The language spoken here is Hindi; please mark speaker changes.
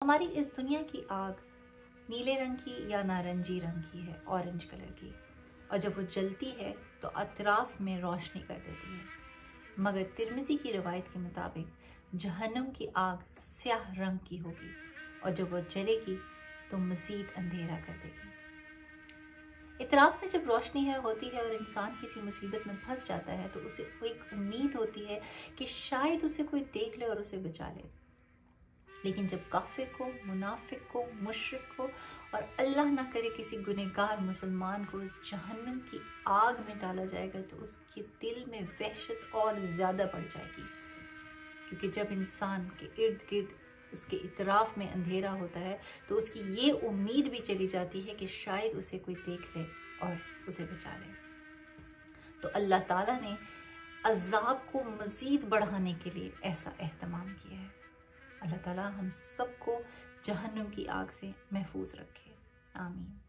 Speaker 1: हमारी इस दुनिया की आग नीले रंग की या नारंगी रंग की है, ऑरेंज कलर की, और जब वो जलती है तो अतराफ में रोशनी कर देती है। मगर तिरमिज़ी की रवायत के मुताबिक जहन्नम की आग स्याह रंग की होगी और जब वो जलेगी तो मज़ीद अंधेरा कर देगी। इतराफ में जब रोशनी होती है और इंसान किसी मुसीबत में फंस जाता है तो उसे एक उम्मीद होती है कि शायद उसे कोई देख ले और उसे बचा ले। लेकिन जब काफिर को, मुनाफिक को, मुशरिक को और अल्लाह ना करे किसी गुनहगार मुसलमान को जहन्नम की आग में डाला जाएगा तो उसके दिल में वहशत और ज़्यादा बढ़ जाएगी, क्योंकि जब इंसान के इर्द गिर्द उसके इतराफ में अंधेरा होता है तो उसकी ये उम्मीद भी चली जाती है कि शायद उसे कोई देख ले और उसे बचा ले। तो अल्लाह ताला ने अज़ाब को मज़ीद बढ़ाने के लिए ऐसा एहतमाम किया है। अल्लाह ताला हम सबको जहन्नम की आग से महफूज रखे। आमीन।